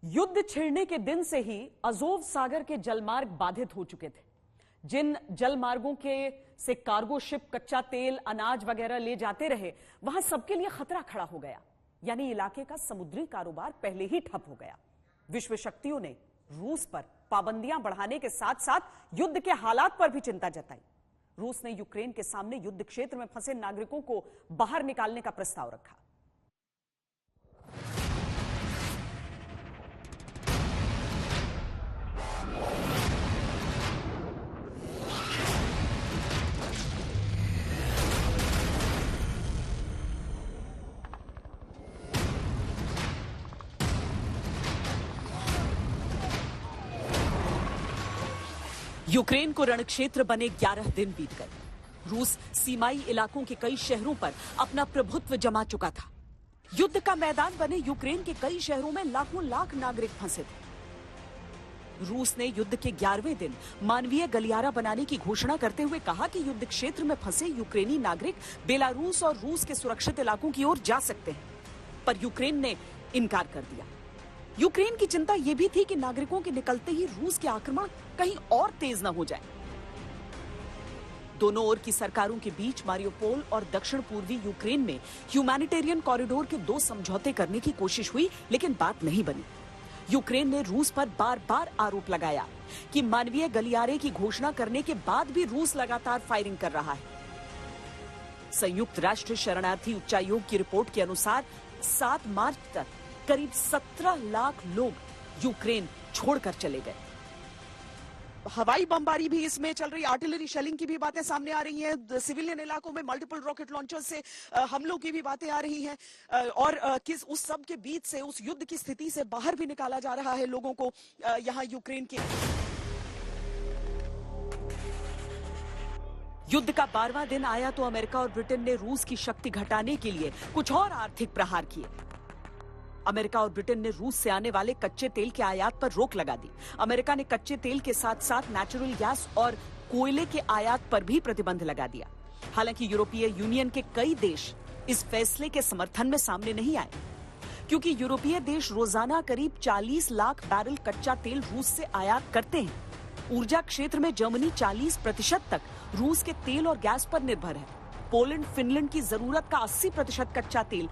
युद्ध छिड़ने के दिन से ही अजोव सागर के जलमार्ग बाधित हो चुके थे। जिन जलमार्गों के से कार्गो शिप कच्चा तेल, अनाज वगैरह ले जाते रहे, वहां सबके लिए खतरा खड़ा हो गया। यानी इलाके का समुद्री कारोबार पहले ही ठप हो गया। विश्व शक्तियों ने रूस पर पाबंदियां बढ़ाने के साथ साथ युद्ध के हालात पर भी चिंता जताई। रूस ने यूक्रेन के सामने युद्ध क्षेत्र में फंसे नागरिकों को बाहर निकालने का प्रस्ताव रखा। यूक्रेन को रणक्षेत्र बने 11 दिन बीत गए। रूस सीमाई इलाकों के कई शहरों पर अपना प्रभुत्व जमा चुका था। युद्ध का मैदान बने यूक्रेन के कई शहरों में लाखों लाख नागरिक फंसे थे। रूस ने युद्ध के 11वें दिन मानवीय गलियारा बनाने की घोषणा करते हुए कहा कि युद्ध क्षेत्र में फंसे यूक्रेनी नागरिक बेलारूस और रूस के सुरक्षित इलाकों की ओर जा सकते हैं, पर यूक्रेन ने इनकार कर दिया। यूक्रेन की चिंता यह भी थी कि नागरिकों के निकलते ही रूस के आक्रमण कहीं और तेज न हो जाए। दोनों ओर की सरकारों के बीच मारियोपोल और दक्षिण पूर्वी यूक्रेन में ह्यूमैनिटेरियन कॉरिडोर के 2 समझौते करने की कोशिश हुई, लेकिन बात नहीं बनी। यूक्रेन ने रूस पर बार बार आरोप लगाया कि मानवीय गलियारे की घोषणा करने के बाद भी रूस लगातार फायरिंग कर रहा है। संयुक्त राष्ट्र शरणार्थी उच्चायोग की रिपोर्ट के अनुसार 7 मार्च तक करीब 17 लाख लोग यूक्रेन छोड़कर चले गए। हवाई बमबारी भी इसमें चल रही, आर्टिलरी शेलिंग की भी बातें सामने आ रही हैं, सिविलियन इलाकों में मल्टीपल रॉकेट लॉन्चर से हमलों की भी बातें आ रही हैं और किस उस सब के बीच से, उस युद्ध की स्थिति से बाहर भी निकाला जा रहा है लोगों को यहां यूक्रेन के। युद्ध का 12वां दिन आया तो अमेरिका और ब्रिटेन ने रूस की शक्ति घटाने के लिए कुछ और आर्थिक प्रहार किए। अमेरिका और ब्रिटेन ने रूस से आने वाले कच्चे तेल के आयात पर रोक लगा दी। अमेरिका ने कच्चे तेल के साथ साथ नेचुरल गैस और कोयले के आयात पर भी प्रतिबंध लगा दिया। हालांकि यूरोपीय यूनियन के कई देश इस फैसले के समर्थन में सामने नहीं आए, क्योंकि यूरोपीय देश रोजाना करीब 40 लाख बैरल कच्चा तेल रूस से आयात करते हैं। ऊर्जा क्षेत्र में जर्मनी 40% तक रूस के तेल और गैस पर निर्भर है। पोलैंड, फिनलैंड की जरूरत का 80% कच्चा तेल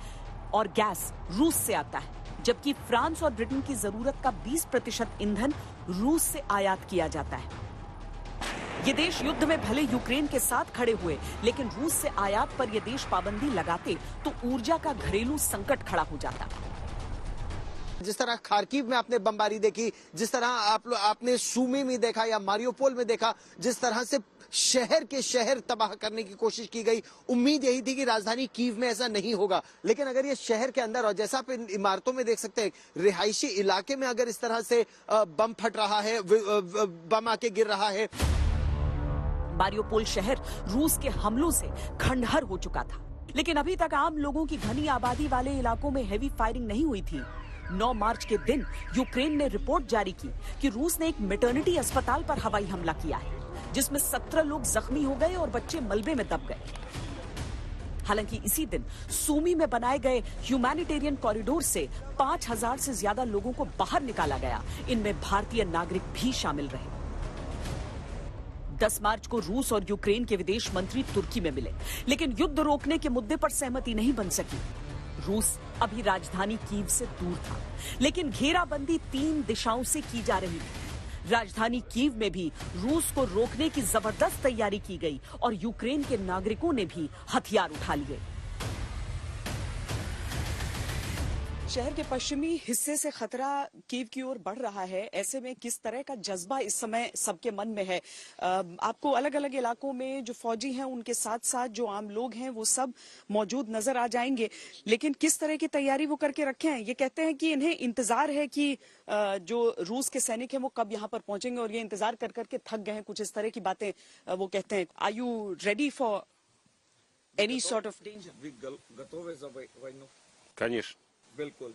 और गैस रूस से आता है, जबकि फ्रांस और ब्रिटेन की जरूरत का 20% ईंधन रूस से आयात किया जाता है। ये देश युद्ध में भले यूक्रेन के साथ खड़े हुए, लेकिन रूस से आयात पर ये देश पाबंदी लगाते तो ऊर्जा का घरेलू संकट खड़ा हो जाता। जिस तरह खार्किव में आपने बमबारी देखी, जिस तरह आपने सूमी में देखा या मारियोपोल में देखा, जिस तरह से शहर के शहर तबाह करने की कोशिश की गई, उम्मीद यही थी कि राजधानी कीव में ऐसा नहीं होगा। लेकिन अगर ये शहर के अंदर, और जैसा आप इन इमारतों में देख सकते हैं, रिहायशी इलाके में अगर इस तरह से बम फट रहा है, बम आके गिर रहा है। मारियोपोल शहर रूस के हमलों से खंडहर हो चुका था, लेकिन अभी तक आम लोगों की घनी आबादी वाले इलाकों में हैवी फायरिंग नहीं हुई थी। 9 मार्च के दिन यूक्रेन ने रिपोर्ट जारी की कि रूस ने एक मैटरनिटी अस्पताल पर हवाई हमला किया है, जिसमें 17 लोग जख्मी हो गए और बच्चे मलबे में दब गए। हालांकि इसी दिन सूमी में बनाए गए ह्यूमैनिटेरियन कॉरिडोर से 5000 से ज्यादा लोगों को बाहर निकाला गया। इनमें भारतीय नागरिक भी शामिल रहे। 10 मार्च को रूस और यूक्रेन के विदेश मंत्री तुर्की में मिले, लेकिन युद्ध रोकने के मुद्दे पर सहमति नहीं बन सकी। रूस अभी राजधानी कीव से दूर था, लेकिन घेराबंदी 3 दिशाओं से की जा रही थी। राजधानी कीव में भी रूस को रोकने की जबरदस्त तैयारी की गई और यूक्रेन के नागरिकों ने भी हथियार उठा लिए। शहर के पश्चिमी हिस्से से खतरा कीव की ओर बढ़ रहा है। ऐसे में किस तरह का जज्बा इस समय सबके मन में है? आपको अलग अलग इलाकों में जो फौजी हैं, उनके साथ साथ जो आम लोग हैं, वो सब मौजूद नजर आ जाएंगे, लेकिन किस तरह की तैयारी वो करके रखे हैं? ये कहते हैं कि इन्हें इंतजार है कि जो रूस के सैनिक हैं वो कब यहाँ पर पहुंचेंगे, और ये इंतजार कर करके थक गए हैं, कुछ इस तरह की बातें वो कहते हैं। Are you ready for any sort of danger? Конечно. बिल्कुल।